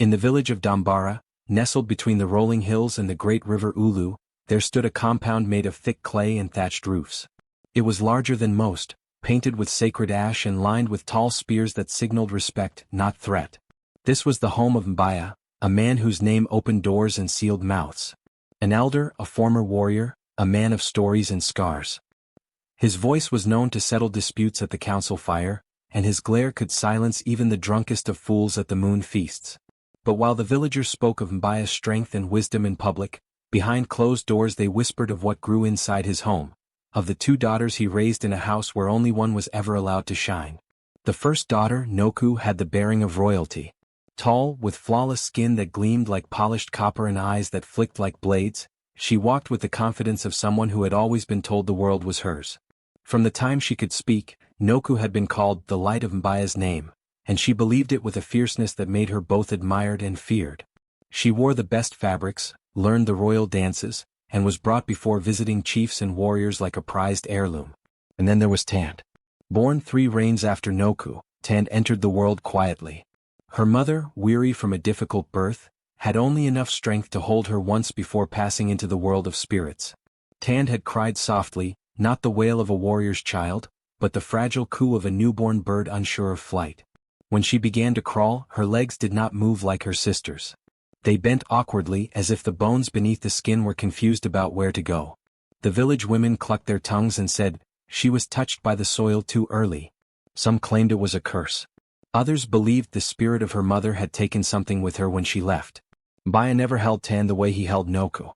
In the village of Dambara, nestled between the rolling hills and the great river Ulu, there stood a compound made of thick clay and thatched roofs. It was larger than most, painted with sacred ash and lined with tall spears that signaled respect, not threat. This was the home of Mbaya, a man whose name opened doors and sealed mouths. An elder, a former warrior, a man of stories and scars. His voice was known to settle disputes at the council fire, and his glare could silence even the drunkest of fools at the moon feasts. But while the villagers spoke of Mbaya's strength and wisdom in public, behind closed doors they whispered of what grew inside his home, of the 2 daughters he raised in a house where only one was ever allowed to shine. The first daughter, Nouku, had the bearing of royalty. Tall, with flawless skin that gleamed like polished copper and eyes that flicked like blades, she walked with the confidence of someone who had always been told the world was hers. From the time she could speak, Nouku had been called the light of Mbaya's name, and she believed it with a fierceness that made her both admired and feared. She wore the best fabrics, learned the royal dances, and was brought before visiting chiefs and warriors like a prized heirloom. And then there was Didnt. Born 3 reigns after Nouku, Didnt entered the world quietly. Her mother, weary from a difficult birth, had only enough strength to hold her once before passing into the world of spirits. Didnt had cried softly, not the wail of a warrior's child, but the fragile coo of a newborn bird unsure of flight. When she began to crawl, her legs did not move like her sisters. They bent awkwardly as if the bones beneath the skin were confused about where to go. The village women clucked their tongues and said, she was touched by the soil too early. Some claimed it was a curse. Others believed the spirit of her mother had taken something with her when she left. Mbaya never held Didnt the way he held Nouku.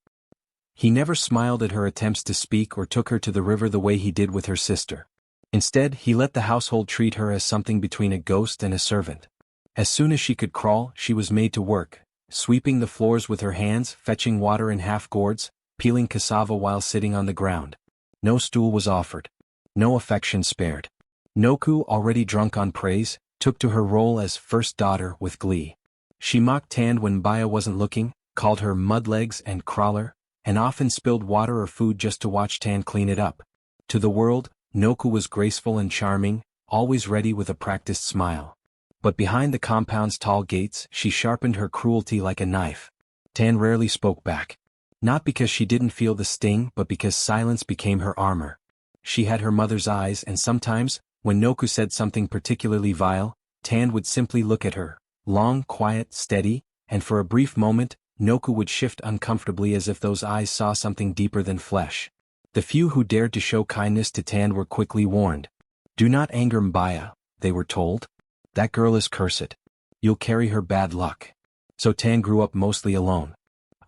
He never smiled at her attempts to speak or took her to the river the way he did with her sister. Instead, he let the household treat her as something between a ghost and a servant. As soon as she could crawl, she was made to work, sweeping the floors with her hands, fetching water in half-gourds, peeling cassava while sitting on the ground. No stool was offered. No affection spared. Nouku, already drunk on praise, took to her role as first daughter with glee. She mocked Didnt when Mbaya wasn't looking, called her mudlegs and crawler, and often spilled water or food just to watch Didnt clean it up. To the world, Nouku was graceful and charming, always ready with a practiced smile. But behind the compound's tall gates, she sharpened her cruelty like a knife. Didnt rarely spoke back. Not because she didn't feel the sting, but because silence became her armor. She had her mother's eyes, and sometimes, when Nouku said something particularly vile, Didnt would simply look at her, long, quiet, steady, and for a brief moment, Nouku would shift uncomfortably as if those eyes saw something deeper than flesh. The few who dared to show kindness to Didnt were quickly warned. Do not anger Mbaya, they were told. That girl is cursed. You'll carry her bad luck. So Didnt grew up mostly alone.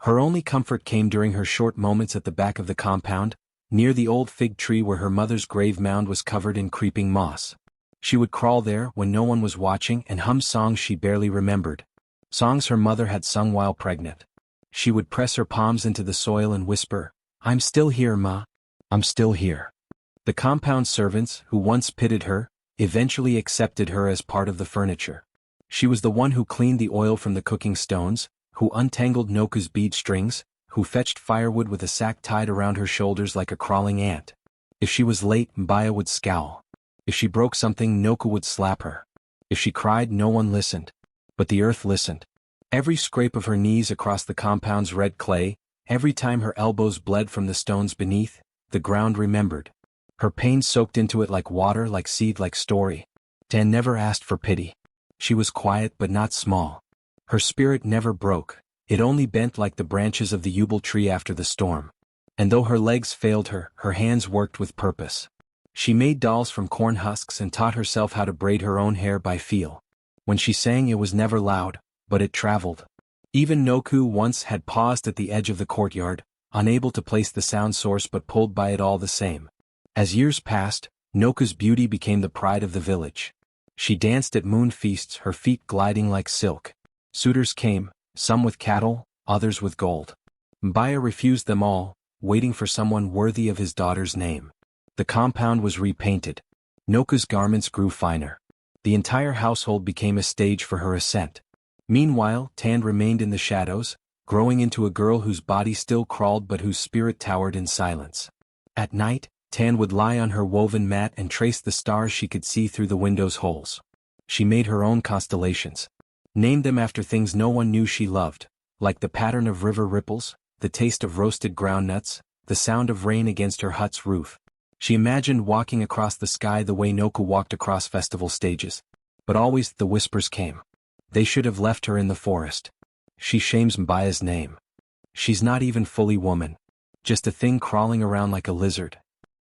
Her only comfort came during her short moments at the back of the compound, near the old fig tree where her mother's grave mound was covered in creeping moss. She would crawl there when no one was watching and hum songs she barely remembered. Songs her mother had sung while pregnant. She would press her palms into the soil and whisper, I'm still here, Ma. I'm still here. The compound servants, who once pitied her, eventually accepted her as part of the furniture. She was the one who cleaned the oil from the cooking stones, who untangled Nouku's bead strings, who fetched firewood with a sack tied around her shoulders like a crawling ant. If she was late, Mbaya would scowl. If she broke something, Nouku would slap her. If she cried, no one listened. But the earth listened. Every scrape of her knees across the compound's red clay, every time her elbows bled from the stones beneath, the ground remembered. Her pain soaked into it like water, like seed, like story. Didnt never asked for pity. She was quiet but not small. Her spirit never broke. It only bent like the branches of the yubel tree after the storm. And though her legs failed her, her hands worked with purpose. She made dolls from corn husks and taught herself how to braid her own hair by feel. When she sang, it was never loud, but it traveled. Even Nouku once had paused at the edge of the courtyard, unable to place the sound source but pulled by it all the same. As years passed, Nouku's beauty became the pride of the village. She danced at moon feasts, her feet gliding like silk. Suitors came, some with cattle, others with gold. Mbaya refused them all, waiting for someone worthy of his daughter's name. The compound was repainted. Nouku's garments grew finer. The entire household became a stage for her ascent. Meanwhile, Didnt remained in the shadows, growing into a girl whose body still crawled but whose spirit towered in silence. At night, Didnt would lie on her woven mat and trace the stars she could see through the window's holes. She made her own constellations. Named them after things no one knew she loved, like the pattern of river ripples, the taste of roasted groundnuts, the sound of rain against her hut's roof. She imagined walking across the sky the way Nouku walked across festival stages. But always the whispers came. They should have left her in the forest. She shames Mbaya's name. She's not even fully woman. Just a thing crawling around like a lizard.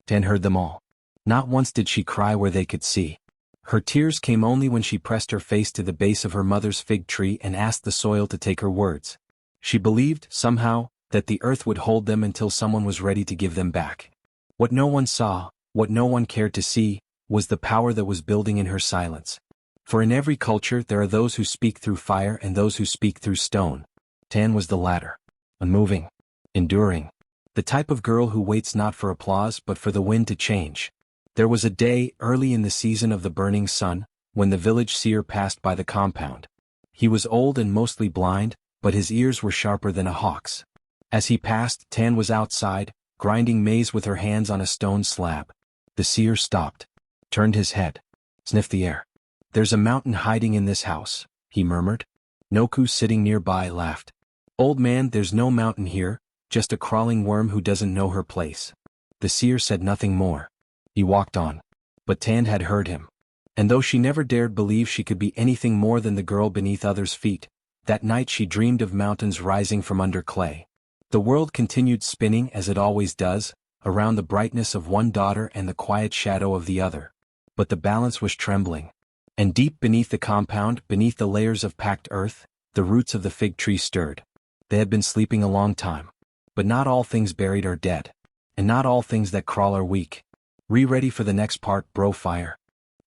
Tan heard them all. Not once did she cry where they could see. Her tears came only when she pressed her face to the base of her mother's fig tree and asked the soil to take her words. She believed, somehow, that the earth would hold them until someone was ready to give them back. What no one saw, what no one cared to see, was the power that was building in her silence. For in every culture there are those who speak through fire and those who speak through stone. Tan was the latter. Unmoving. Enduring. The type of girl who waits not for applause but for the wind to change. There was a day, early in the season of the burning sun, when the village seer passed by the compound. He was old and mostly blind, but his ears were sharper than a hawk's. As he passed, Tan was outside, grinding maize with her hands on a stone slab. The seer stopped. Turned his head. Sniffed the air. "There's a mountain hiding in this house," he murmured. Nouku, sitting nearby, laughed. "Old man, there's no mountain here, just a crawling worm who doesn't know her place." The seer said nothing more. He walked on. But Tan had heard him. And though she never dared believe she could be anything more than the girl beneath others' feet, that night she dreamed of mountains rising from under clay. The world continued spinning as it always does, around the brightness of one daughter and the quiet shadow of the other. But the balance was trembling. And deep beneath the compound, beneath the layers of packed earth, the roots of the fig tree stirred. They had been sleeping a long time. But not all things buried are dead. And not all things that crawl are weak. Ready for the next part, bro. Fire.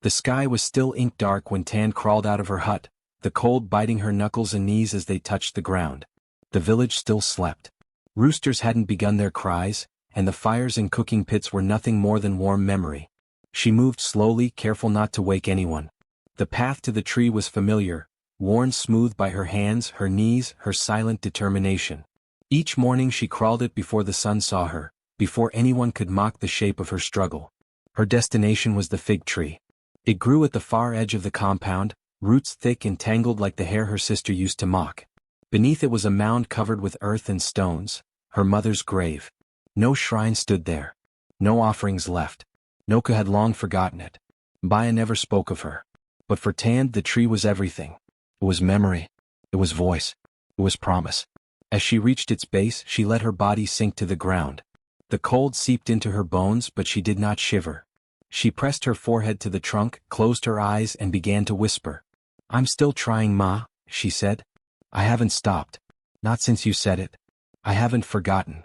The sky was still ink dark when Tan crawled out of her hut, the cold biting her knuckles and knees as they touched the ground. The village still slept. Roosters hadn't begun their cries, and the fires and cooking pits were nothing more than warm memory. She moved slowly, careful not to wake anyone. The path to the tree was familiar, worn smooth by her hands, her knees, her silent determination. Each morning she crawled it before the sun saw her, before anyone could mock the shape of her struggle. Her destination was the fig tree. It grew at the far edge of the compound, roots thick and tangled like the hair her sister used to mock. Beneath it was a mound covered with earth and stones, her mother's grave. No shrine stood there. No offerings left. Nouku had long forgotten it. Mbaya never spoke of her. But for Tan, the tree was everything. It was memory. It was voice. It was promise. As she reached its base, she let her body sink to the ground. The cold seeped into her bones, but she did not shiver. She pressed her forehead to the trunk, closed her eyes, and began to whisper. "I'm still trying, Ma," she said. "I haven't stopped. Not since you said it. I haven't forgotten."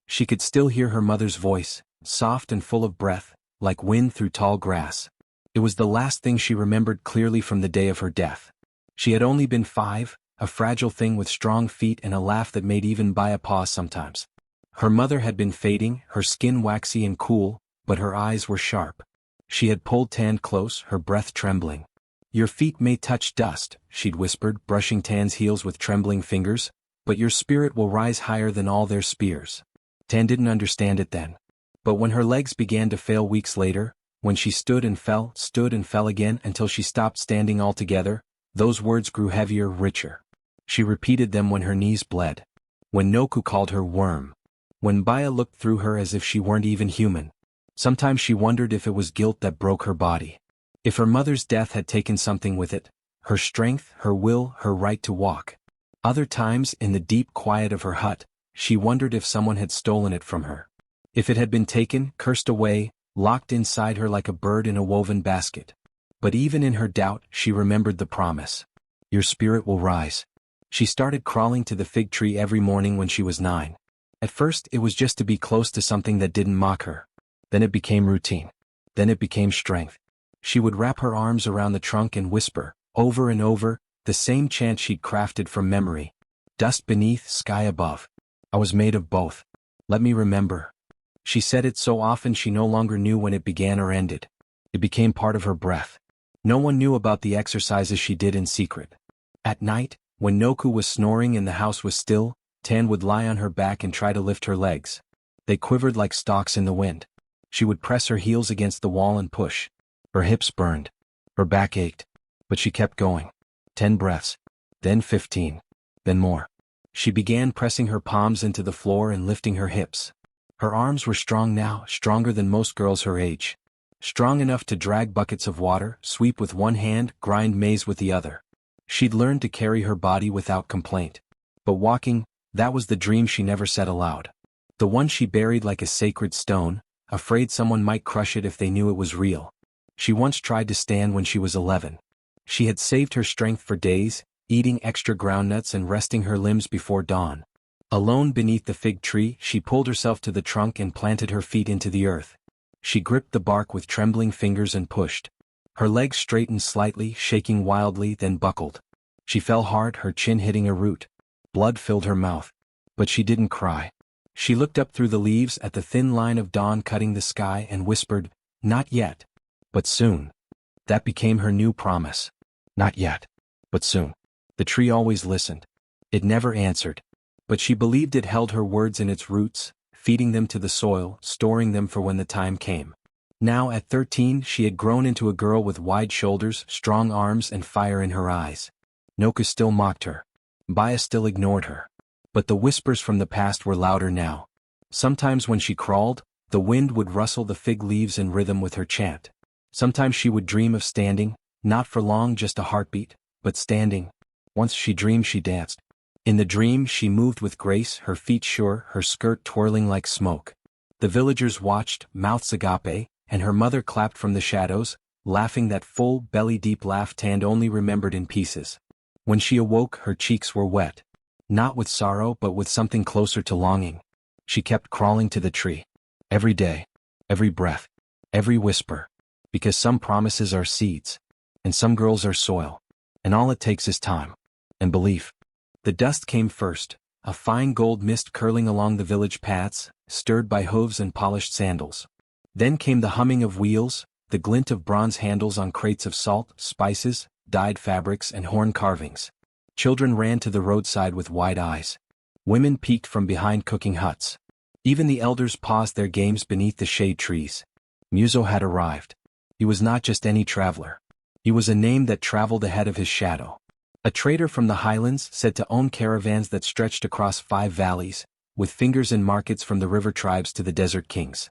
She could still hear her mother's voice, soft and full of breath, like wind through tall grass. It was the last thing she remembered clearly from the day of her death. She had only been 5, a fragile thing with strong feet and a laugh that made even Mbaya pause sometimes. Her mother had been fading, her skin waxy and cool, but her eyes were sharp. She had pulled Tan close, her breath trembling. "Your feet may touch dust," she'd whispered, brushing Tan's heels with trembling fingers, "but your spirit will rise higher than all their spears." Tan didn't understand it then. But when her legs began to fail weeks later, when she stood and fell again until she stopped standing altogether, those words grew heavier, richer. She repeated them when her knees bled. When Nouku called her worm. When Mbaya looked through her as if she weren't even human. Sometimes she wondered if it was guilt that broke her body. If her mother's death had taken something with it, her strength, her will, her right to walk. Other times, in the deep quiet of her hut, she wondered if someone had stolen it from her. If it had been taken, cursed away, locked inside her like a bird in a woven basket. But even in her doubt, she remembered the promise. "Your spirit will rise." She started crawling to the fig tree every morning when she was 9. At first, it was just to be close to something that didn't mock her. Then it became routine. Then it became strength. She would wrap her arms around the trunk and whisper, over and over, the same chant she'd crafted from memory. "Dust beneath, sky above. I was made of both. Let me remember." She said it so often she no longer knew when it began or ended. It became part of her breath. No one knew about the exercises she did in secret. At night, when Nouku was snoring and the house was still, Tan would lie on her back and try to lift her legs. They quivered like stalks in the wind. She would press her heels against the wall and push. Her hips burned. Her back ached. But she kept going. 10 breaths. then 15. Then more. She began pressing her palms into the floor and lifting her hips. Her arms were strong now, stronger than most girls her age. Strong enough to drag buckets of water, sweep with one hand, grind maize with the other. She'd learned to carry her body without complaint. But walking, that was the dream she never said aloud. The one she buried like a sacred stone, afraid someone might crush it if they knew it was real. She once tried to stand when she was 11. She had saved her strength for days, eating extra groundnuts and resting her limbs before dawn. Alone beneath the fig tree, she pulled herself to the trunk and planted her feet into the earth. She gripped the bark with trembling fingers and pushed. Her legs straightened slightly, shaking wildly, then buckled. She fell hard, her chin hitting a root. Blood filled her mouth. But she didn't cry. She looked up through the leaves at the thin line of dawn cutting the sky and whispered, "Not yet. But soon." That became her new promise. Not yet. But soon. The tree always listened. It never answered. But she believed it held her words in its roots, feeding them to the soil, storing them for when the time came. Now at 13 she had grown into a girl with wide shoulders, strong arms and fire in her eyes. Nouku still mocked her. Baya still ignored her. But the whispers from the past were louder now. Sometimes when she crawled, the wind would rustle the fig leaves in rhythm with her chant. Sometimes she would dream of standing, not for long just a heartbeat, but standing. Once she dreamed she danced. In the dream she moved with grace, her feet sure, her skirt twirling like smoke. The villagers watched, mouths agape, and her mother clapped from the shadows, laughing that full, belly-deep laugh Tand only remembered in pieces. When she awoke her cheeks were wet. Not with sorrow but with something closer to longing. She kept crawling to the tree. Every day. Every breath. Every whisper. Because some promises are seeds. And some girls are soil. And all it takes is time. And belief. The dust came first, a fine gold mist curling along the village paths, stirred by hooves and polished sandals. Then came the humming of wheels, the glint of bronze handles on crates of salt, spices, dyed fabrics and horn carvings. Children ran to the roadside with wide eyes. Women peeked from behind cooking huts. Even the elders paused their games beneath the shade trees. Muzo had arrived. He was not just any traveler. He was a name that traveled ahead of his shadow. A trader from the highlands, said to own caravans that stretched across 5 valleys, with fingers in markets from the river tribes to the desert kings.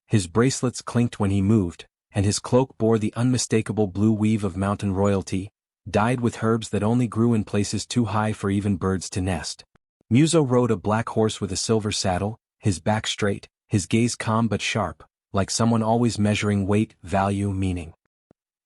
His bracelets clinked when he moved, and his cloak bore the unmistakable blue weave of mountain royalty, dyed with herbs that only grew in places too high for even birds to nest. Muzo rode a black horse with a silver saddle, his back straight, his gaze calm but sharp, like someone always measuring weight, value, meaning.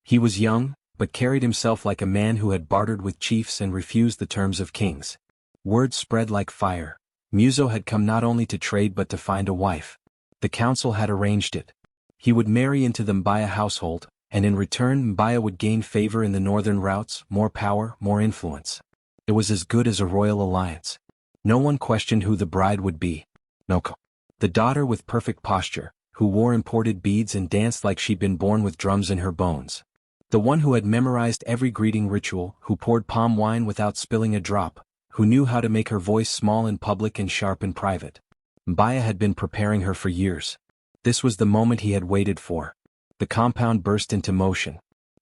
He was young, but carried himself like a man who had bartered with chiefs and refused the terms of kings. Word spread like fire. Muzo had come not only to trade but to find a wife. The council had arranged it. He would marry into the Mbaya household, and in return Mbaya would gain favor in the northern routes, more power, more influence. It was as good as a royal alliance. No one questioned who the bride would be. Nouku. The daughter with perfect posture, who wore imported beads and danced like she'd been born with drums in her bones. The one who had memorized every greeting ritual, who poured palm wine without spilling a drop, who knew how to make her voice small in public and sharp in private. Mbaya had been preparing her for years. This was the moment he had waited for. The compound burst into motion.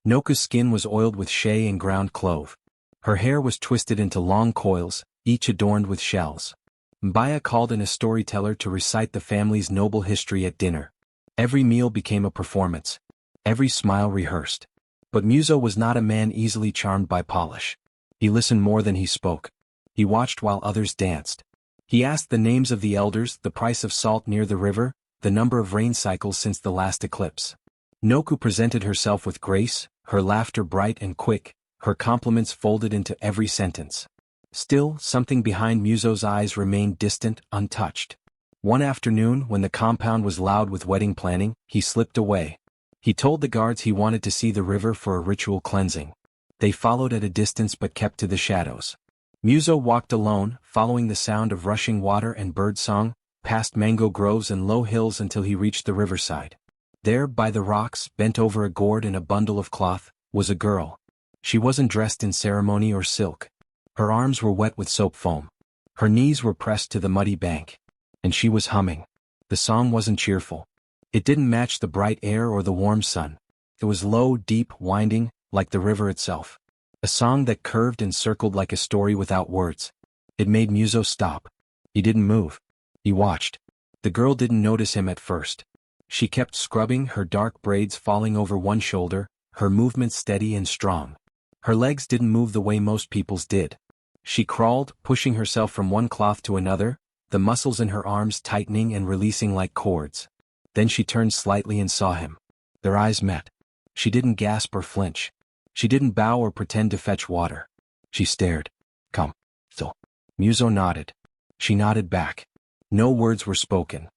Nouku's skin was oiled with shea and ground clove. Her hair was twisted into long coils, each adorned with shells. Mbaya called in a storyteller to recite the family's noble history at dinner. Every meal became a performance. Every smile rehearsed. But Muzo was not a man easily charmed by polish. He listened more than he spoke. He watched while others danced. He asked the names of the elders, the price of salt near the river, the number of rain cycles since the last eclipse. Nouku presented herself with grace, her laughter bright and quick, her compliments folded into every sentence. Still, something behind Muzo's eyes remained distant, untouched. One afternoon, when the compound was loud with wedding planning, he slipped away. He told the guards he wanted to see the river for a ritual cleansing. They followed at a distance but kept to the shadows. Muzo walked alone, following the sound of rushing water and bird song, past mango groves and low hills until he reached the riverside. There, by the rocks, bent over a gourd and a bundle of cloth, was a girl. She wasn't dressed in ceremony or silk. Her arms were wet with soap foam. Her knees were pressed to the muddy bank. And she was humming. The song wasn't cheerful. It didn't match the bright air or the warm sun. It was low, deep, winding, like the river itself. A song that curved and circled like a story without words. It made Muso stop. He didn't move. He watched. The girl didn't notice him at first. She kept scrubbing, her dark braids falling over one shoulder, her movements steady and strong. Her legs didn't move the way most people's did. She crawled, pushing herself from one cloth to another, the muscles in her arms tightening and releasing like cords. Then she turned slightly and saw him. Their eyes met. She didn't gasp or flinch. She didn't bow or pretend to fetch water. She stared. Come. So. Muso nodded. She nodded back. No words were spoken.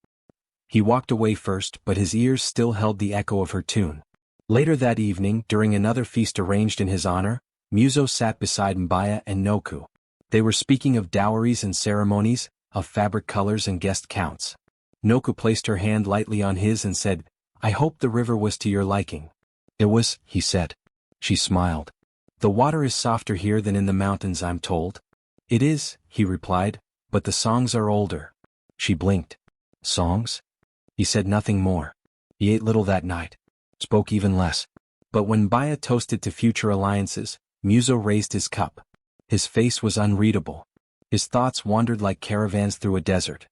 He walked away first, but his ears still held the echo of her tune. Later that evening, during another feast arranged in his honor, Muso sat beside Mbaya and Nouku. They were speaking of dowries and ceremonies, of fabric colors and guest counts. Nouku placed her hand lightly on his and said, I hope the river was to your liking. It was, he said. She smiled. The water is softer here than in the mountains, I'm told. It is, he replied, but the songs are older. She blinked. Songs? He said nothing more. He ate little that night. Spoke even less. But when Mbaya toasted to future alliances, Muso raised his cup. His face was unreadable. His thoughts wandered like caravans through a desert.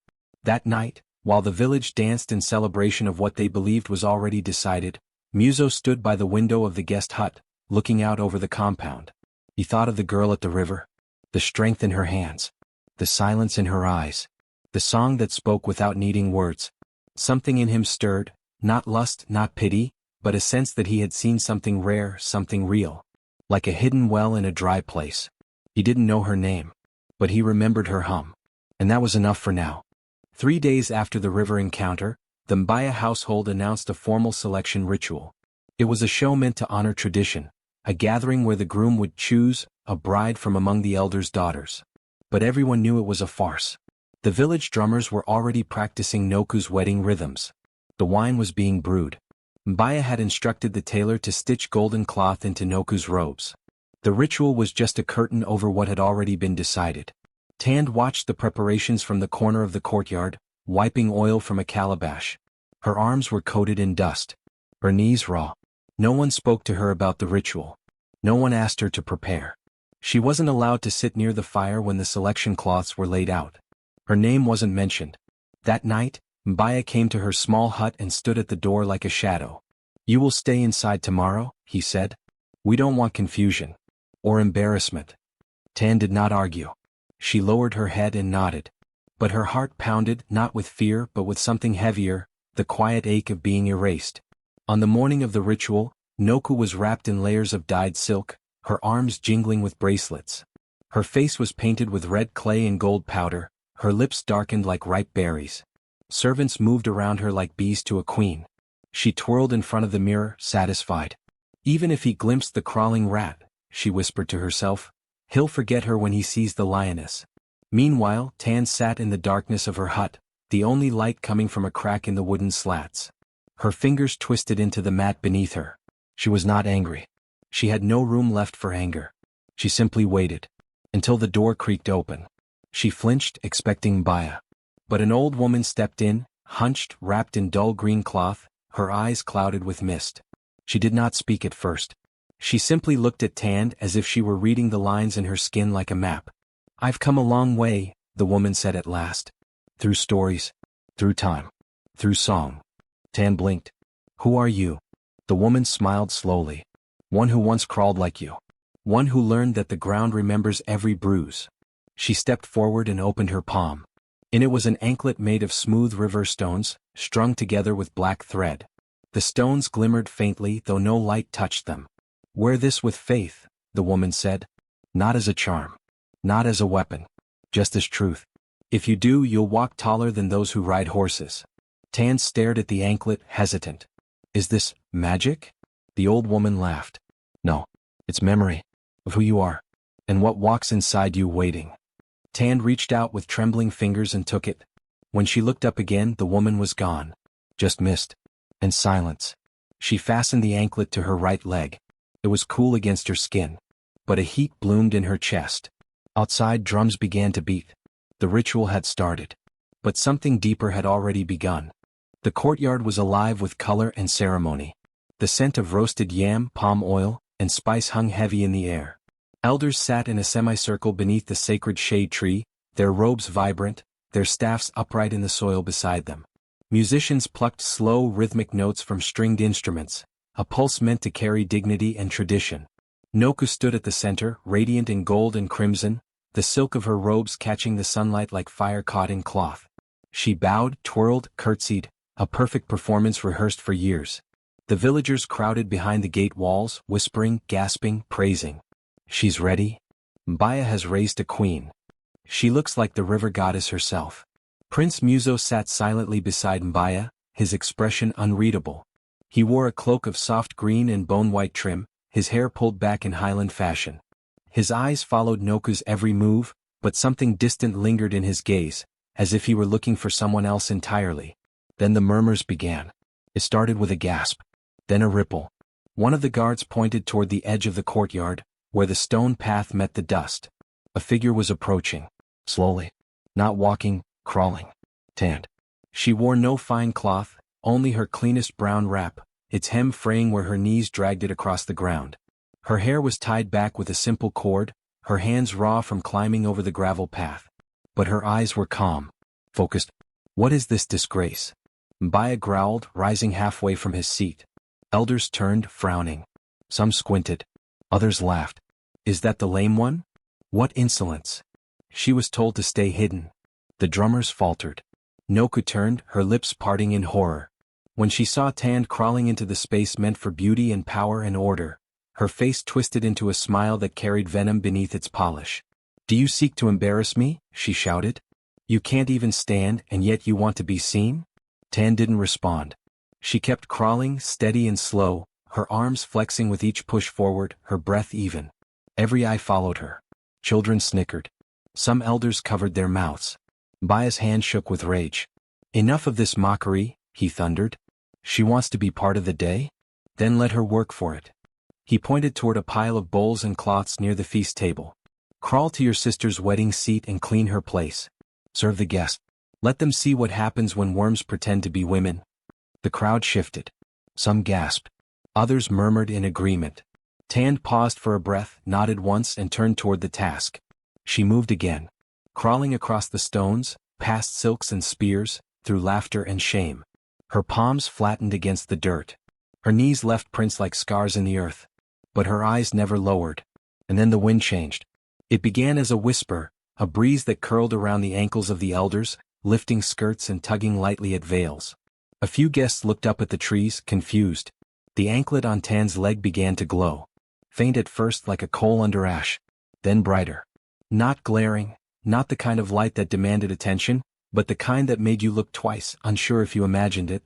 That night, while the village danced in celebration of what they believed was already decided, Muso stood by the window of the guest hut, looking out over the compound. He thought of the girl at the river, the strength in her hands, the silence in her eyes, the song that spoke without needing words. Something in him stirred, not lust, not pity, but a sense that he had seen something rare, something real. Like a hidden well in a dry place. He didn't know her name, but he remembered her hum. And that was enough for now. 3 days after the river encounter, the Mbaya household announced a formal selection ritual. It was a show meant to honor tradition, a gathering where the groom would choose a bride from among the elders' daughters. But everyone knew it was a farce. The village drummers were already practicing Nouku's wedding rhythms. The wine was being brewed. Mbaya had instructed the tailor to stitch golden cloth into Nouku's robes. The ritual was just a curtain over what had already been decided. Tand watched the preparations from the corner of the courtyard, wiping oil from a calabash. Her arms were coated in dust. Her knees raw. No one spoke to her about the ritual. No one asked her to prepare. She wasn't allowed to sit near the fire when the selection cloths were laid out. Her name wasn't mentioned. That night, Mbaya came to her small hut and stood at the door like a shadow. You will stay inside tomorrow, he said. We don't want confusion. Or embarrassment. Tan did not argue. She lowered her head and nodded. But her heart pounded, not with fear but with something heavier, the quiet ache of being erased. On the morning of the ritual, Nouku was wrapped in layers of dyed silk, her arms jingling with bracelets. Her face was painted with red clay and gold powder, her lips darkened like ripe berries. Servants moved around her like bees to a queen. She twirled in front of the mirror, satisfied. Even if he glimpsed the crawling rat, she whispered to herself, he'll forget her when he sees the lioness. Meanwhile, Tan sat in the darkness of her hut, the only light coming from a crack in the wooden slats. Her fingers twisted into the mat beneath her. She was not angry. She had no room left for anger. She simply waited. Until the door creaked open. She flinched, expecting Mbaya. But an old woman stepped in, hunched, wrapped in dull green cloth, her eyes clouded with mist. She did not speak at first. She simply looked at Tand as if she were reading the lines in her skin like a map. I've come a long way, the woman said at last. Through stories. Through time. Through song. Tand blinked. Who are you? The woman smiled slowly. One who once crawled like you. One who learned that the ground remembers every bruise. She stepped forward and opened her palm. In it was an anklet made of smooth river stones, strung together with black thread. The stones glimmered faintly though no light touched them. Wear this with faith, the woman said. Not as a charm. Not as a weapon. Just as truth. If you do, you'll walk taller than those who ride horses. Tan stared at the anklet, hesitant. Is this magic? The old woman laughed. No. It's memory. Of who you are. And what walks inside you waiting. Tan reached out with trembling fingers and took it. When she looked up again, the woman was gone. Just mist. And silence. She fastened the anklet to her right leg. It was cool against her skin. But a heat bloomed in her chest. Outside, drums began to beat. The ritual had started. But something deeper had already begun. The courtyard was alive with color and ceremony. The scent of roasted yam, palm oil, and spice hung heavy in the air. Elders sat in a semicircle beneath the sacred shade tree, their robes vibrant, their staffs upright in the soil beside them. Musicians plucked slow rhythmic notes from stringed instruments, a pulse meant to carry dignity and tradition. Nouku stood at the center, radiant in gold and crimson, the silk of her robes catching the sunlight like fire caught in cloth. She bowed, twirled, curtsied, a perfect performance rehearsed for years. The villagers crowded behind the gate walls, whispering, gasping, praising. She's ready? Mbaya has raised a queen. She looks like the river goddess herself. Prince Muzo sat silently beside Mbaya, his expression unreadable. He wore a cloak of soft green and bone-white trim, his hair pulled back in Highland fashion. His eyes followed Nouku's every move, but something distant lingered in his gaze, as if he were looking for someone else entirely. Then the murmurs began. It started with a gasp. Then a ripple. One of the guards pointed toward the edge of the courtyard, where the stone path met the dust. A figure was approaching. Slowly. Not walking, crawling. Tanned. She wore no fine cloth, only her cleanest brown wrap, its hem fraying where her knees dragged it across the ground. Her hair was tied back with a simple cord, her hands raw from climbing over the gravel path. But her eyes were calm. Focused. What is this disgrace? Mbaya growled, rising halfway from his seat. Elders turned, frowning. Some squinted. Others laughed. Is that the lame one? What insolence! She was told to stay hidden. The drummers faltered. Nouku turned, her lips parting in horror. When she saw Tand crawling into the space meant for beauty and power and order, her face twisted into a smile that carried venom beneath its polish. Do you seek to embarrass me? She shouted. You can't even stand, and yet you want to be seen? Tand didn't respond. She kept crawling, steady and slow, her arms flexing with each push forward, her breath even. Every eye followed her. Children snickered. Some elders covered their mouths. Mbaya's hand shook with rage. Enough of this mockery, he thundered. She wants to be part of the day? Then let her work for it. He pointed toward a pile of bowls and cloths near the feast table. Crawl to your sister's wedding seat and clean her place. Serve the guests. Let them see what happens when worms pretend to be women. The crowd shifted. Some gasped. Others murmured in agreement. Tand paused for a breath, nodded once and turned toward the task. She moved again. Crawling across the stones, past silks and spears, through laughter and shame. Her palms flattened against the dirt. Her knees left prints like scars in the earth. But her eyes never lowered. And then the wind changed. It began as a whisper, a breeze that curled around the ankles of the elders, lifting skirts and tugging lightly at veils. A few guests looked up at the trees, confused. The anklet on Tan's leg began to glow. Faint at first like a coal under ash. Then brighter. Not glaring, not the kind of light that demanded attention, but the kind that made you look twice, unsure if you imagined it.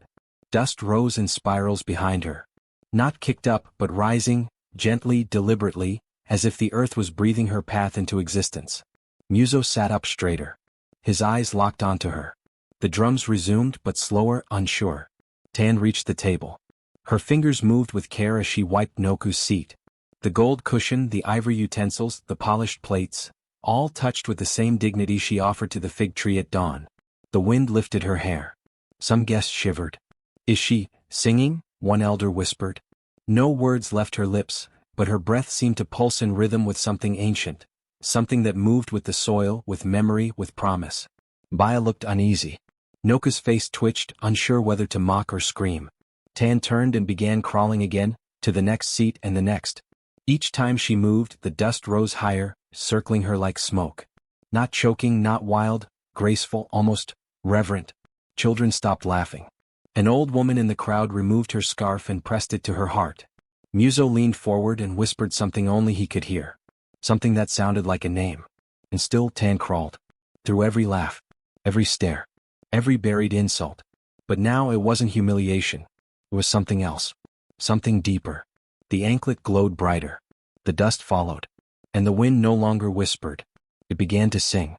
Dust rose in spirals behind her. Not kicked up, but rising, gently, deliberately, as if the earth was breathing her path into existence. Muzo sat up straighter. His eyes locked onto her. The drums resumed, but slower, unsure. Tan reached the table. Her fingers moved with care as she wiped Nouku's seat. The gold cushion, the ivory utensils, the polished plates, all touched with the same dignity she offered to the fig tree at dawn. The wind lifted her hair. Some guests shivered. Is she singing? One elder whispered. No words left her lips, but her breath seemed to pulse in rhythm with something ancient, something that moved with the soil, with memory, with promise. Mbaya looked uneasy. Nouku's face twitched, unsure whether to mock or scream. Tan turned and began crawling again, to the next seat and the next. Each time she moved, the dust rose higher, circling her like smoke. Not choking, not wild, graceful, almost reverent. Children stopped laughing. An old woman in the crowd removed her scarf and pressed it to her heart. Muzo leaned forward and whispered something only he could hear. Something that sounded like a name. And still Tan crawled. Through every laugh. Every stare. Every buried insult. But now it wasn't humiliation. It was something else. Something deeper. The anklet glowed brighter. The dust followed. And the wind no longer whispered. It began to sing.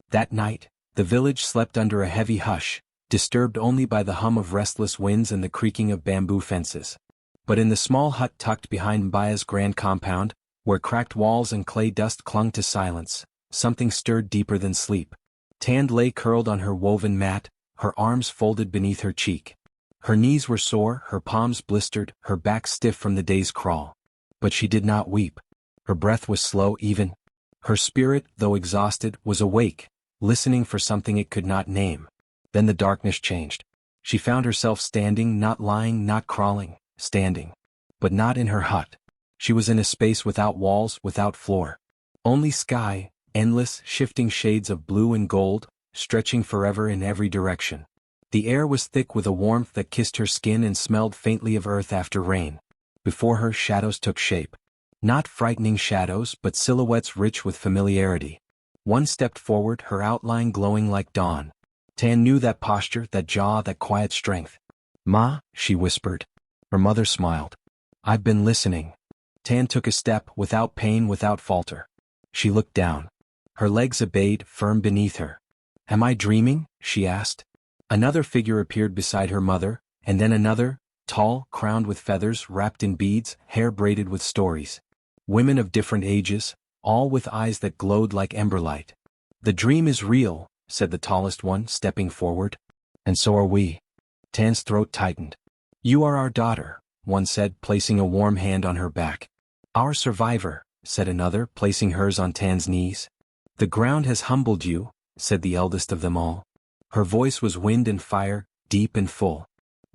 That night, the village slept under a heavy hush, disturbed only by the hum of restless winds and the creaking of bamboo fences. But in the small hut tucked behind Mbaya's grand compound, where cracked walls and clay dust clung to silence, something stirred deeper than sleep. Tand lay curled on her woven mat, her arms folded beneath her cheek. Her knees were sore, her palms blistered, her back stiff from the day's crawl. But she did not weep. Her breath was slow even. Her spirit, though exhausted, was awake, listening for something it could not name. Then the darkness changed. She found herself standing, not lying, not crawling, standing. But not in her hut. She was in a space without walls, without floor. Only sky, endless, shifting shades of blue and gold, stretching forever in every direction. The air was thick with a warmth that kissed her skin and smelled faintly of earth after rain. Before her, shadows took shape. Not frightening shadows, but silhouettes rich with familiarity. One stepped forward, her outline glowing like dawn. Tan knew that posture, that jaw, that quiet strength. "Ma," she whispered. Her mother smiled. "I've been listening." Tan took a step, without pain, without falter. She looked down. Her legs obeyed, firm beneath her. "Am I dreaming?" she asked. Another figure appeared beside her mother, and then another, tall, crowned with feathers, wrapped in beads, hair braided with stories. Women of different ages, all with eyes that glowed like emberlight. "The dream is real," said the tallest one, stepping forward. "And so are we." Tan's throat tightened. "You are our daughter," one said, placing a warm hand on her back. "Our survivor," said another, placing hers on Tan's knees. "The ground has humbled you," said the eldest of them all. Her voice was wind and fire, deep and full.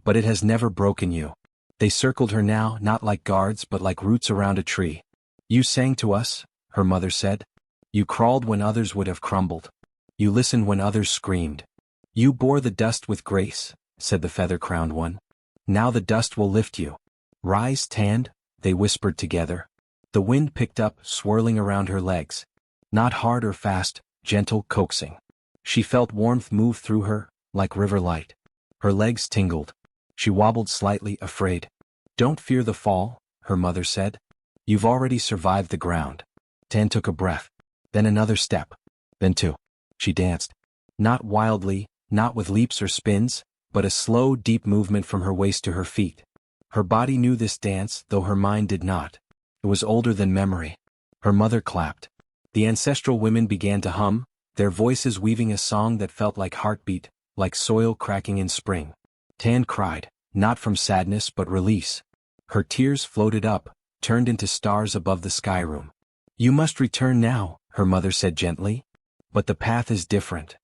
"But it has never broken you." They circled her now, not like guards but like roots around a tree. "You sang to us," her mother said. "You crawled when others would have crumbled. You listened when others screamed. You bore the dust with grace," said the feather-crowned one. "Now the dust will lift you. Rise, Tand," they whispered together. The wind picked up, swirling around her legs. Not hard or fast, gentle, coaxing. She felt warmth move through her, like river light. Her legs tingled. She wobbled slightly, afraid. "Don't fear the fall," her mother said. "You've already survived the ground." Tan took a breath. Then another step. Then two. She danced. Not wildly, not with leaps or spins, but a slow, deep movement from her waist to her feet. Her body knew this dance, though her mind did not. It was older than memory. Her mother clapped. The ancestral women began to hum, their voices weaving a song that felt like heartbeat, like soil cracking in spring. Tan cried, not from sadness but release. Her tears floated up, turned into stars above the sky room. "You must return now," her mother said gently. "But the path is different."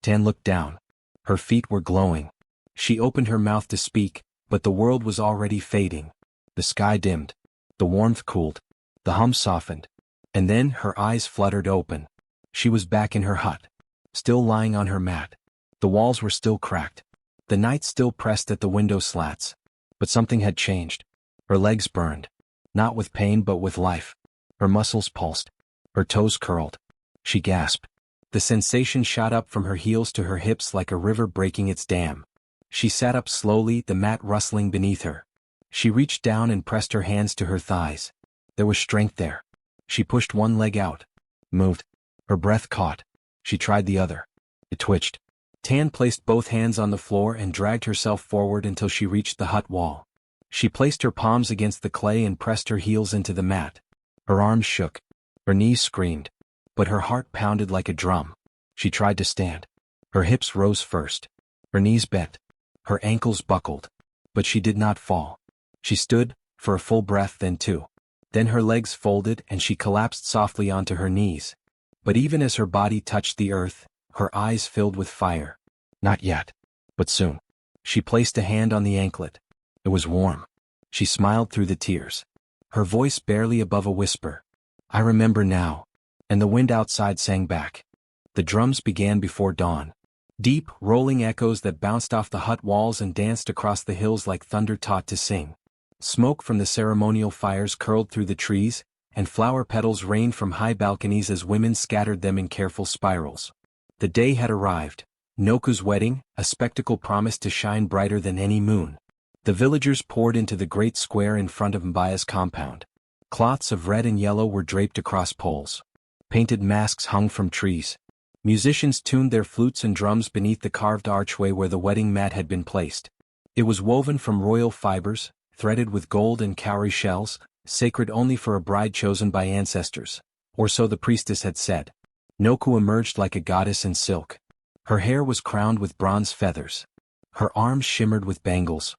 Tan looked down. Her feet were glowing. She opened her mouth to speak, but the world was already fading. The sky dimmed. The warmth cooled. The hum softened. And then her eyes fluttered open. She was back in her hut. Still lying on her mat. The walls were still cracked. The night still pressed at the window slats. But something had changed. Her legs burned. Not with pain but with life. Her muscles pulsed. Her toes curled. She gasped. The sensation shot up from her heels to her hips like a river breaking its dam. She sat up slowly, the mat rustling beneath her. She reached down and pressed her hands to her thighs. There was strength there. She pushed one leg out. Moved. Her breath caught. She tried the other. It twitched. Tan placed both hands on the floor and dragged herself forward until she reached the hut wall. She placed her palms against the clay and pressed her heels into the mat. Her arms shook. Her knees screamed. But her heart pounded like a drum. She tried to stand. Her hips rose first. Her knees bent. Her ankles buckled. But she did not fall. She stood, for a full breath, then two. Then her legs folded and she collapsed softly onto her knees. But even as her body touched the earth, her eyes filled with fire. Not yet. But soon. She placed a hand on the anklet. It was warm. She smiled through the tears. Her voice barely above a whisper. "I remember now." And the wind outside sang back. The drums began before dawn. Deep, rolling echoes that bounced off the hut walls and danced across the hills like thunder taught to sing. Smoke from the ceremonial fires curled through the trees, and flower petals rained from high balconies as women scattered them in careful spirals. The day had arrived. Nouku's wedding, a spectacle promised to shine brighter than any moon. The villagers poured into the great square in front of Mbaya's compound. Cloths of red and yellow were draped across poles. Painted masks hung from trees. Musicians tuned their flutes and drums beneath the carved archway where the wedding mat had been placed. It was woven from royal fibers, threaded with gold and cowrie shells, sacred only for a bride chosen by ancestors, or so the priestess had said. Nouku emerged like a goddess in silk. Her hair was crowned with bronze feathers. Her arms shimmered with bangles.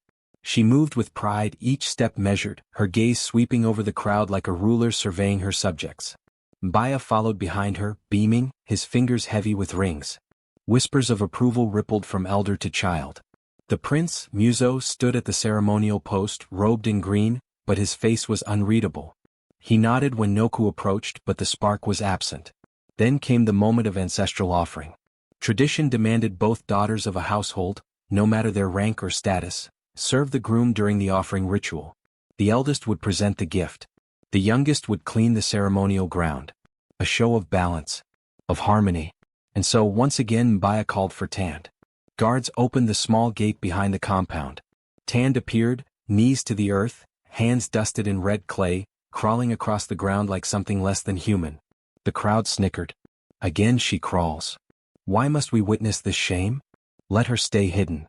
She moved with pride, each step measured, her gaze sweeping over the crowd like a ruler surveying her subjects. Mbaya followed behind her, beaming, his fingers heavy with rings. Whispers of approval rippled from elder to child. The prince, Muzo, stood at the ceremonial post, robed in green, but his face was unreadable. He nodded when Nouku approached, but the spark was absent. Then came the moment of ancestral offering. Tradition demanded both daughters of a household, no matter their rank or status, serve the groom during the offering ritual. The eldest would present the gift. The youngest would clean the ceremonial ground. A show of balance, of harmony. And so once again Mbaya called for Didnt. Guards opened the small gate behind the compound. Didnt appeared, knees to the earth, hands dusted in red clay, crawling across the ground like something less than human. The crowd snickered. Again she crawls. Why must we witness this shame? Let her stay hidden.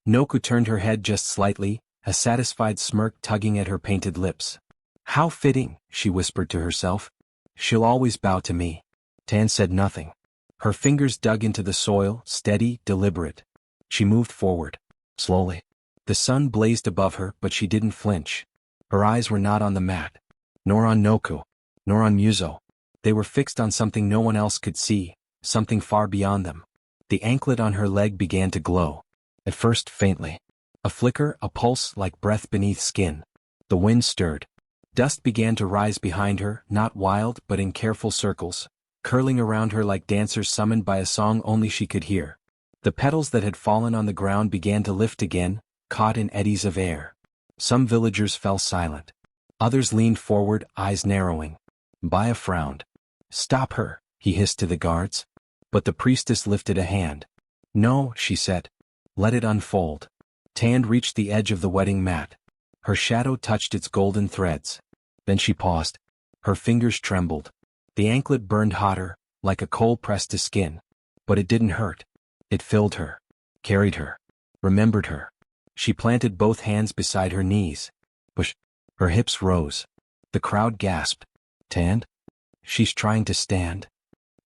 Nouku turned her head just slightly, a satisfied smirk tugging at her painted lips. How fitting, she whispered to herself. She'll always bow to me. Didnt said nothing. Her fingers dug into the soil, steady, deliberate. She moved forward, slowly. The sun blazed above her, but she didn't flinch. Her eyes were not on the mat, nor on Nouku, nor on Muzo. They were fixed on something no one else could see, something far beyond them. The anklet on her leg began to glow. At first faintly. A flicker, a pulse like breath beneath skin. The wind stirred. Dust began to rise behind her, not wild but in careful circles, curling around her like dancers summoned by a song only she could hear. The petals that had fallen on the ground began to lift again, caught in eddies of air. Some villagers fell silent. Others leaned forward, eyes narrowing. Mbaya frowned. Stop her, he hissed to the guards. But the priestess lifted a hand. No, she said. Let it unfold. Didnt reached the edge of the wedding mat. Her shadow touched its golden threads. Then she paused. Her fingers trembled. The anklet burned hotter, like a coal pressed to skin. But it didn't hurt. It filled her. Carried her. Remembered her. She planted both hands beside her knees. Push. Her hips rose. The crowd gasped. Didnt? She's trying to stand.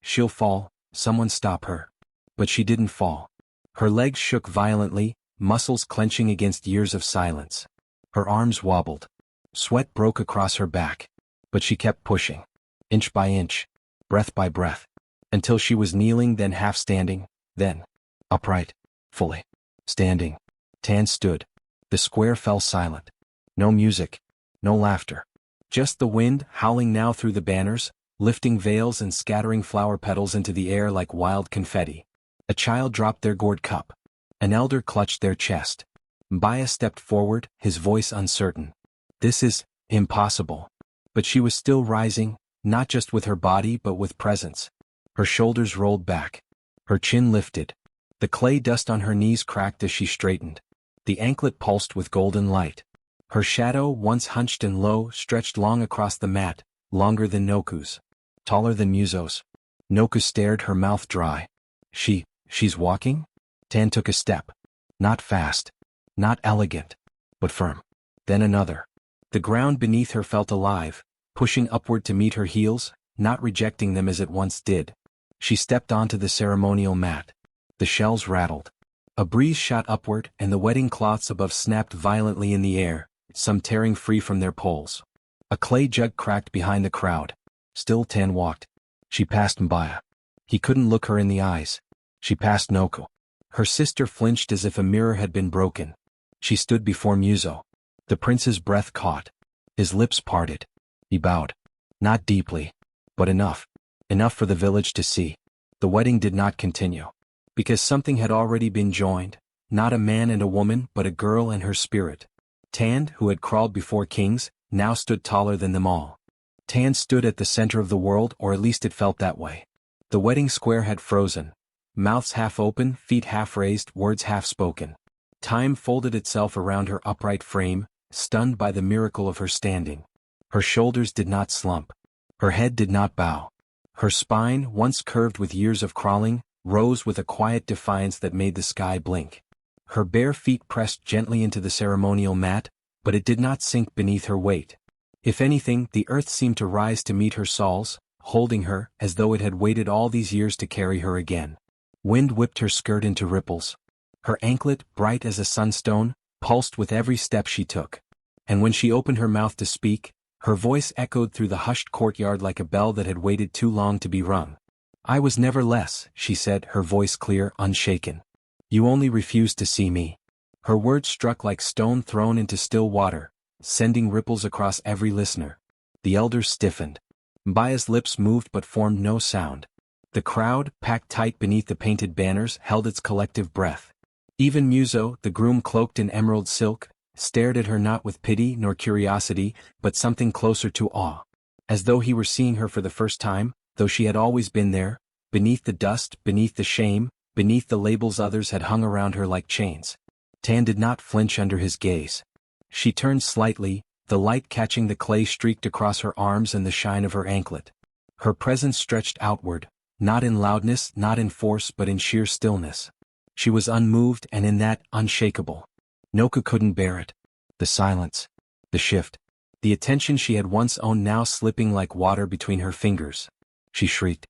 She'll fall, someone stop her. But she didn't fall. Her legs shook violently, muscles clenching against years of silence. Her arms wobbled. Sweat broke across her back. But she kept pushing. Inch by inch. Breath by breath. Until she was kneeling, then half standing, then upright, fully standing. Didnt stood. The square fell silent. No music. No laughter. Just the wind, howling now through the banners, lifting veils and scattering flower petals into the air like wild confetti. A child dropped their gourd cup. An elder clutched their chest. Mbaya stepped forward, his voice uncertain. This is impossible. But she was still rising, not just with her body but with presence. Her shoulders rolled back. Her chin lifted. The clay dust on her knees cracked as she straightened. The anklet pulsed with golden light. Her shadow, once hunched and low, stretched long across the mat, longer than Nouku's. Taller than Muzo's. Nouku stared, her mouth dry. She's walking? Didnt took a step. Not fast. Not elegant. But firm. Then another. The ground beneath her felt alive, pushing upward to meet her heels, not rejecting them as it once did. She stepped onto the ceremonial mat. The shells rattled. A breeze shot upward, and the wedding cloths above snapped violently in the air, some tearing free from their poles. A clay jug cracked behind the crowd. Still Didnt walked. She passed Mbaya. He couldn't look her in the eyes. She passed Nouku. Her sister flinched as if a mirror had been broken. She stood before Muzo. The prince's breath caught. His lips parted. He bowed. Not deeply, but enough. Enough for the village to see. The wedding did not continue. Because something had already been joined, not a man and a woman but a girl and her spirit. Didnt, who had crawled before kings, now stood taller than them all. Didnt stood at the center of the world, or at least it felt that way. The wedding square had frozen. Mouths half open, feet half raised, words half spoken. Time folded itself around her upright frame, stunned by the miracle of her standing. Her shoulders did not slump. Her head did not bow. Her spine, once curved with years of crawling, rose with a quiet defiance that made the sky blink. Her bare feet pressed gently into the ceremonial mat, but it did not sink beneath her weight. If anything, the earth seemed to rise to meet her soles, holding her, as though it had waited all these years to carry her again. Wind whipped her skirt into ripples. Her anklet, bright as a sunstone, pulsed with every step she took. And when she opened her mouth to speak, her voice echoed through the hushed courtyard like a bell that had waited too long to be rung. "I was never less," she said, her voice clear, unshaken. "You only refused to see me." Her words struck like stone thrown into still water, sending ripples across every listener. The elders stiffened. Mbaya's lips moved but formed no sound. The crowd, packed tight beneath the painted banners, held its collective breath. Even Muso, the groom cloaked in emerald silk, stared at her not with pity nor curiosity, but something closer to awe. As though he were seeing her for the first time, though she had always been there, beneath the dust, beneath the shame, beneath the labels others had hung around her like chains. Tan did not flinch under his gaze. She turned slightly, the light catching the clay streaked across her arms and the shine of her anklet. Her presence stretched outward, not in loudness, not in force, but in sheer stillness. She was unmoved, and in that, unshakable. Nouku couldn't bear it. The silence. The shift. The attention she had once owned now slipping like water between her fingers. She shrieked.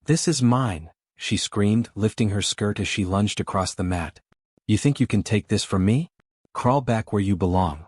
"This is mine," she screamed, lifting her skirt as she lunged across the mat. "You think you can take this from me? Crawl back where you belong."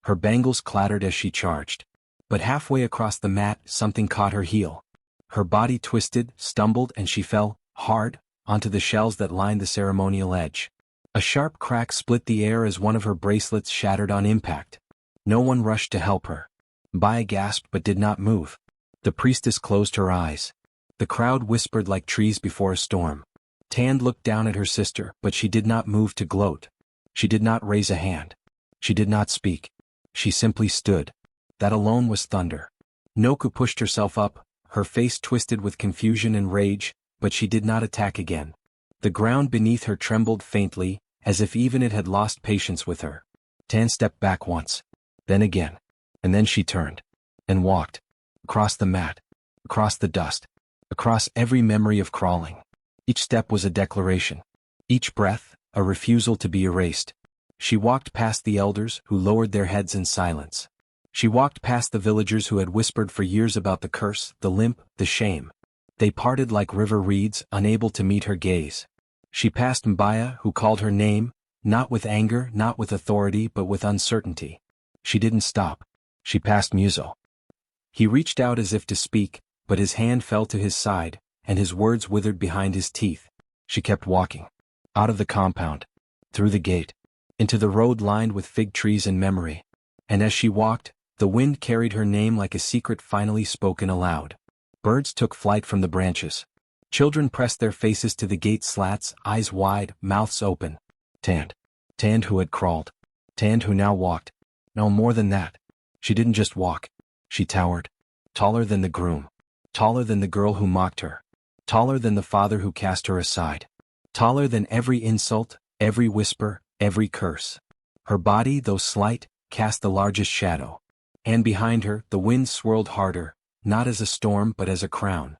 Her bangles clattered as she charged. But halfway across the mat, something caught her heel. Her body twisted, stumbled, and she fell, hard, onto the shells that lined the ceremonial edge. A sharp crack split the air as one of her bracelets shattered on impact. No one rushed to help her. Mbaya gasped but did not move. The priestess closed her eyes. The crowd whispered like trees before a storm. Tan looked down at her sister, but she did not move to gloat. She did not raise a hand. She did not speak. She simply stood. That alone was thunder. Nouku pushed herself up, her face twisted with confusion and rage, but she did not attack again. The ground beneath her trembled faintly, as if even it had lost patience with her. Tan stepped back once. Then again. And then she turned. And walked. Across the mat. Across the dust. Across every memory of crawling. Each step was a declaration. Each breath, a refusal to be erased. She walked past the elders, who lowered their heads in silence. She walked past the villagers who had whispered for years about the curse, the limp, the shame. They parted like river reeds, unable to meet her gaze. She passed Mbaya, who called her name, not with anger, not with authority, but with uncertainty. She didn't stop. She passed Muso. He reached out as if to speak, but his hand fell to his side, and his words withered behind his teeth. She kept walking. Out of the compound. Through the gate. Into the road lined with fig trees and memory. And as she walked, the wind carried her name like a secret finally spoken aloud. Birds took flight from the branches. Children pressed their faces to the gate slats, eyes wide, mouths open. Tanned. Tanned who had crawled. Tanned who now walked. No more than that. She didn't just walk. She towered. Taller than the groom. Taller than the girl who mocked her. Taller than the father who cast her aside. Taller than every insult, every whisper, every curse. Her body, though slight, cast the largest shadow. And behind her, the wind swirled harder, not as a storm but as a crown.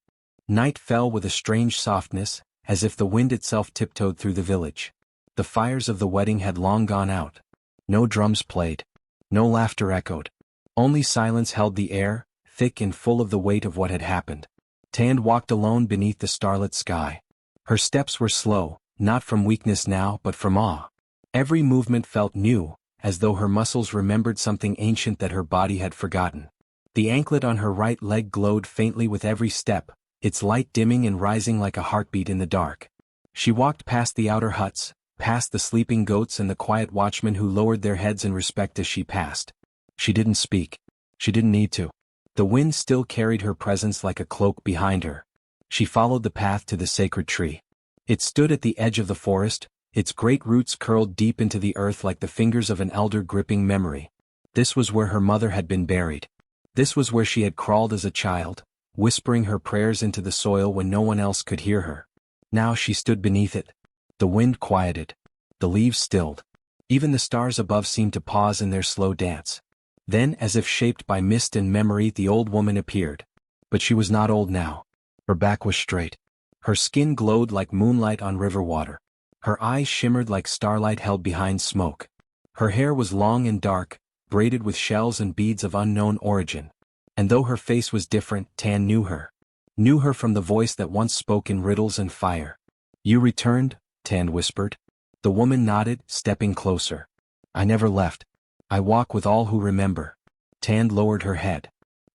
Night fell with a strange softness, as if the wind itself tiptoed through the village. The fires of the wedding had long gone out. No drums played. No laughter echoed. Only silence held the air, thick and full of the weight of what had happened. Tan walked alone beneath the starlit sky. Her steps were slow, not from weakness now but from awe. Every movement felt new, as though her muscles remembered something ancient that her body had forgotten. The anklet on her right leg glowed faintly with every step, its light dimming and rising like a heartbeat in the dark. She walked past the outer huts, past the sleeping goats and the quiet watchmen who lowered their heads in respect as she passed. She didn't speak. She didn't need to. The wind still carried her presence like a cloak behind her. She followed the path to the sacred tree. It stood at the edge of the forest, its great roots curled deep into the earth like the fingers of an elder gripping memory. This was where her mother had been buried. This was where she had crawled as a child, whispering her prayers into the soil when no one else could hear her. Now she stood beneath it. The wind quieted. The leaves stilled. Even the stars above seemed to pause in their slow dance. Then, as if shaped by mist and memory, the old woman appeared. But she was not old now. Her back was straight. Her skin glowed like moonlight on river water. Her eyes shimmered like starlight held behind smoke. Her hair was long and dark, braided with shells and beads of unknown origin. And though her face was different, Tan knew her. Knew her from the voice that once spoke in riddles and fire. "You returned?" Tan whispered. The woman nodded, stepping closer. I never left. I walk with all who remember. Tand lowered her head.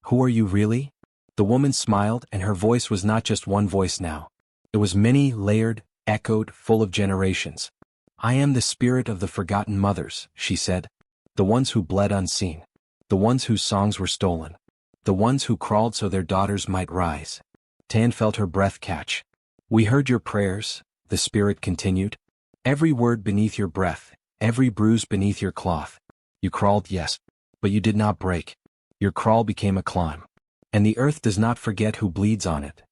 Who are you really? The woman smiled, and her voice was not just one voice now. It was many, layered, echoed, full of generations. I am the spirit of the forgotten mothers, she said. The ones who bled unseen. The ones whose songs were stolen. The ones who crawled so their daughters might rise. Tand felt her breath catch. We heard your prayers, the spirit continued. Every word beneath your breath, every bruise beneath your cloth. You crawled, yes, but you did not break. Your crawl became a climb. And the earth does not forget who bleeds on it.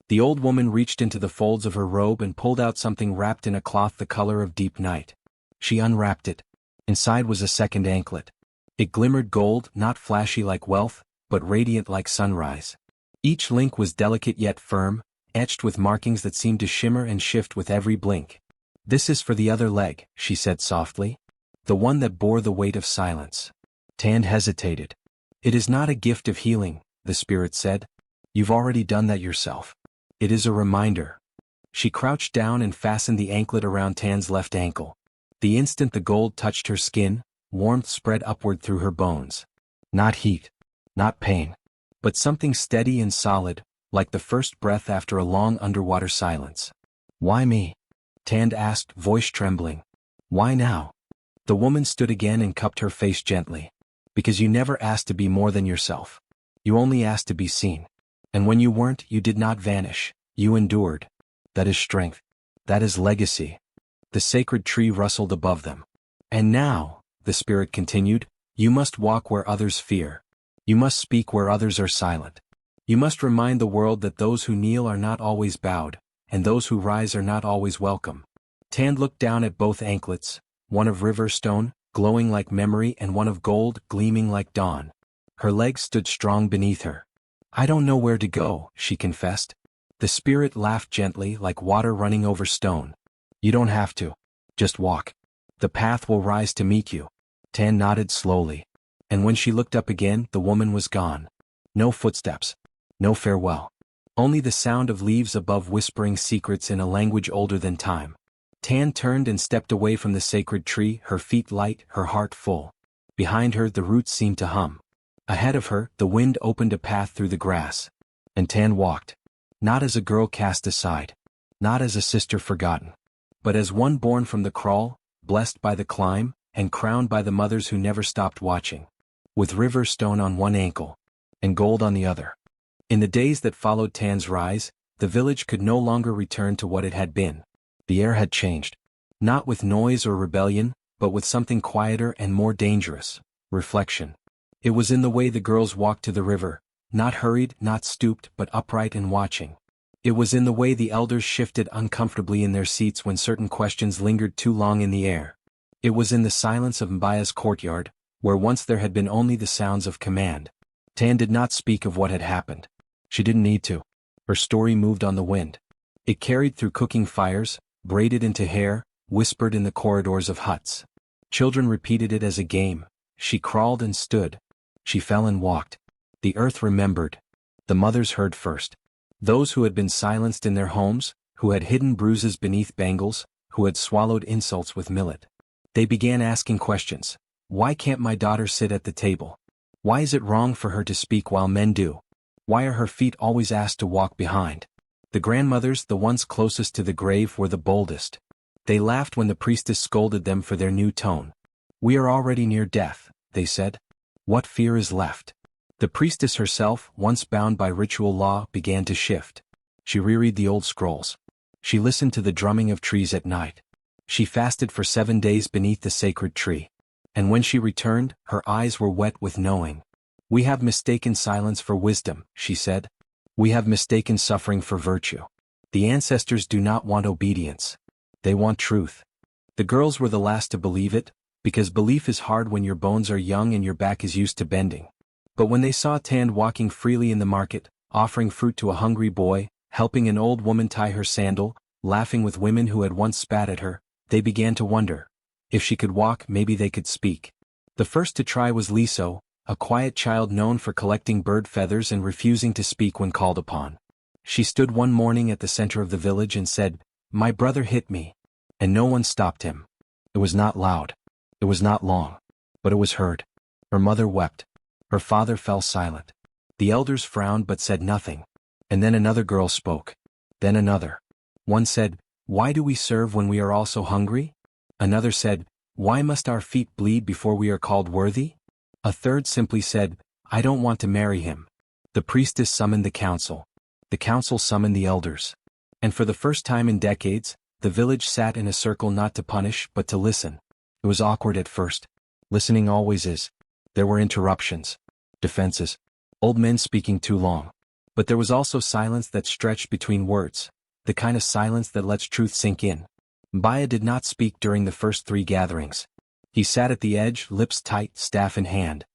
The old woman reached into the folds of her robe and pulled out something wrapped in a cloth the color of deep night. She unwrapped it. Inside was a second anklet. It glimmered gold, not flashy like wealth, but radiant like sunrise. Each link was delicate yet firm, etched with markings that seemed to shimmer and shift with every blink. This is for the other leg, she said softly. The one that bore the weight of silence. Tand hesitated. It is not a gift of healing, the spirit said. You've already done that yourself. It is a reminder. She crouched down and fastened the anklet around Tand's left ankle. The instant the gold touched her skin, warmth spread upward through her bones. Not heat. Not pain. But something steady and solid, like the first breath after a long underwater silence. Why me? Tand asked, voice trembling. Why now? The woman stood again and cupped her face gently. Because you never asked to be more than yourself. You only asked to be seen. And when you weren't, you did not vanish. You endured. That is strength. That is legacy. The sacred tree rustled above them. And now, the spirit continued, you must walk where others fear. You must speak where others are silent. You must remind the world that those who kneel are not always bowed, and those who rise are not always welcome. Tand looked down at both anklets, one of river stone, glowing like memory, and one of gold, gleaming like dawn. Her legs stood strong beneath her. I don't know where to go, she confessed. The spirit laughed gently, like water running over stone. You don't have to. Just walk. The path will rise to meet you. Tand nodded slowly. And when she looked up again, the woman was gone. No footsteps. No farewell. Only the sound of leaves above whispering secrets in a language older than time. Tand turned and stepped away from the sacred tree, her feet light, her heart full. Behind her, the roots seemed to hum. Ahead of her, the wind opened a path through the grass. And Tand walked. Not as a girl cast aside. Not as a sister forgotten. But as one born from the crawl, blessed by the climb, and crowned by the mothers who never stopped watching. With river stone on one ankle. And gold on the other. In the days that followed Tand's rise, the village could no longer return to what it had been. The air had changed. Not with noise or rebellion, but with something quieter and more dangerous. Reflection. It was in the way the girls walked to the river, not hurried, not stooped, but upright and watching. It was in the way the elders shifted uncomfortably in their seats when certain questions lingered too long in the air. It was in the silence of Mbaya's courtyard, where once there had been only the sounds of command. Tand did not speak of what had happened. She didn't need to. Her story moved on the wind. It carried through cooking fires, braided into hair, whispered in the corridors of huts. Children repeated it as a game. She crawled and stood. She fell and walked. The earth remembered. The mothers heard first. Those who had been silenced in their homes, who had hidden bruises beneath bangles, who had swallowed insults with millet. They began asking questions. Why can't my daughter sit at the table? Why is it wrong for her to speak while men do? Why are her feet always asked to walk behind? The grandmothers, the ones closest to the grave, were the boldest. They laughed when the priestess scolded them for their new tone. We are already near death, they said. What fear is left? The priestess herself, once bound by ritual law, began to shift. She reread the old scrolls. She listened to the drumming of trees at night. She fasted for 7 days beneath the sacred tree. And when she returned, her eyes were wet with knowing. We have mistaken silence for wisdom, she said. We have mistaken suffering for virtue. The ancestors do not want obedience. They want truth. The girls were the last to believe it, because belief is hard when your bones are young and your back is used to bending. But when they saw Tand walking freely in the market, offering fruit to a hungry boy, helping an old woman tie her sandal, laughing with women who had once spat at her, they began to wonder. If she could walk, maybe they could speak. The first to try was Liso, a quiet child known for collecting bird feathers and refusing to speak when called upon. She stood one morning at the center of the village and said, "My brother hit me." And no one stopped him. It was not loud. It was not long, but it was heard. Her mother wept. Her father fell silent. The elders frowned but said nothing. And then another girl spoke. Then another. One said, "Why do we serve when we are all so hungry?" Another said, "Why must our feet bleed before we are called worthy?" A third simply said, "I don't want to marry him." The priestess summoned the council. The council summoned the elders. And for the first time in decades, the village sat in a circle not to punish but to listen. It was awkward at first. Listening always is. There were interruptions. Defenses. Old men speaking too long. But there was also silence that stretched between words. The kind of silence that lets truth sink in. Baya did not speak during the first 3 gatherings. He sat at the edge, lips tight, staff in hand.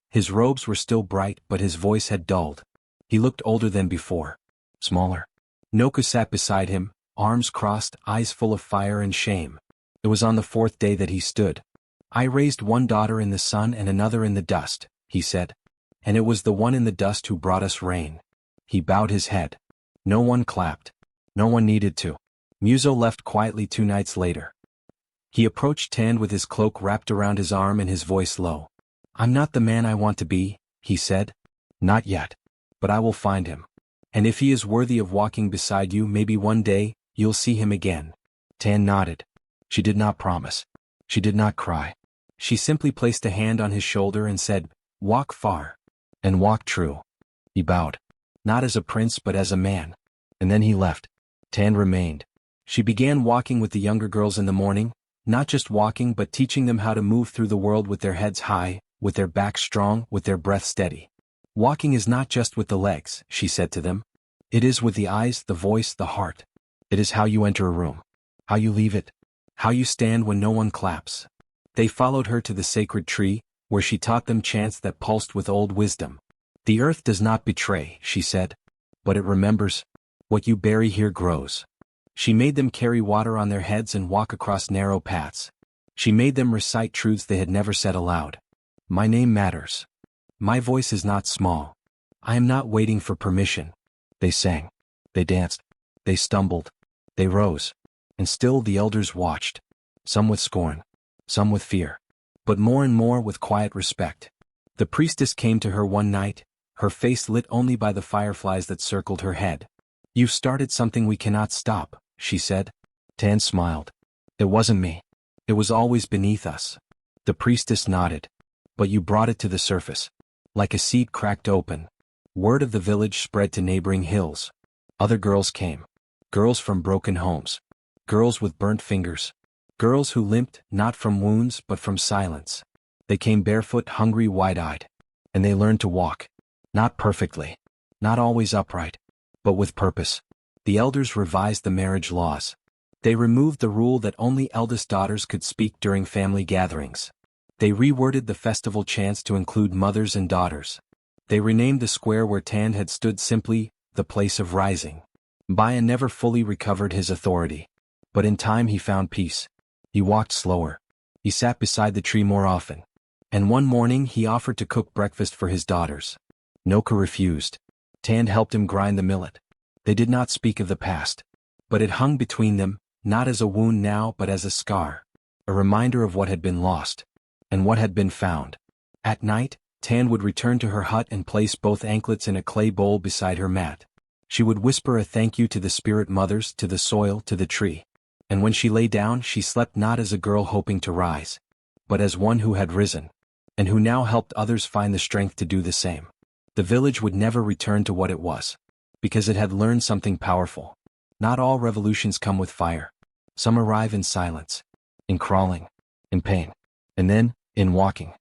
His robes were still bright but his voice had dulled. He looked older than before. Smaller. Nouku sat beside him, arms crossed, eyes full of fire and shame. It was on the 4th day that he stood. "I raised one daughter in the sun and another in the dust," he said. "And it was the one in the dust who brought us rain." He bowed his head. No one clapped. No one needed to. Muzo left quietly 2 nights later. He approached Tand with his cloak wrapped around his arm and his voice low. "I'm not the man I want to be," he said. "Not yet. But I will find him. And if he is worthy of walking beside you, maybe one day, you'll see him again." Tand nodded. She did not promise. She did not cry. She simply placed a hand on his shoulder and said, "Walk far. And walk true." He bowed. Not as a prince but as a man. And then he left. Tand remained. She began walking with the younger girls in the morning, not just walking but teaching them how to move through the world with their heads high, with their backs strong, with their breath steady. "Walking is not just with the legs," she said to them. "It is with the eyes, the voice, the heart. It is how you enter a room. How you leave it. How you stand when no one claps." They followed her to the sacred tree, where she taught them chants that pulsed with old wisdom. "The earth does not betray," she said. "But it remembers. What you bury here grows." She made them carry water on their heads and walk across narrow paths. She made them recite truths they had never said aloud. "My name matters. My voice is not small. I am not waiting for permission." They sang. They danced. They stumbled. They rose. And still the elders watched. Some with scorn. Some with fear. But more and more with quiet respect. The priestess came to her one night, her face lit only by the fireflies that circled her head. "You've started something we cannot stop," she said. Tan smiled. "It wasn't me. It was always beneath us." The priestess nodded. "But you brought it to the surface. Like a seed cracked open. Word of the village spread to neighboring hills. Other girls came. Girls from broken homes. Girls with burnt fingers. Girls who limped, not from wounds but from silence. They came barefoot, hungry, wide-eyed. And they learned to walk. Not perfectly. Not always upright. But with purpose. The elders revised the marriage laws. They removed the rule that only eldest daughters could speak during family gatherings. They reworded the festival chants to include mothers and daughters. They renamed the square where Tand had stood simply, the place of rising. Baya never fully recovered his authority. But in time he found peace. He walked slower. He sat beside the tree more often. And one morning he offered to cook breakfast for his daughters. Nouku refused. Tand helped him grind the millet. They did not speak of the past. But it hung between them, not as a wound now but as a scar. A reminder of what had been lost. And what had been found. At night, Tand would return to her hut and place both anklets in a clay bowl beside her mat. She would whisper a thank you to the spirit mothers, to the soil, to the tree. And when she lay down she slept not as a girl hoping to rise, but as one who had risen, and who now helped others find the strength to do the same. The village would never return to what it was, because it had learned something powerful. Not all revolutions come with fire. Some arrive in silence, in crawling, in pain, and then, in walking.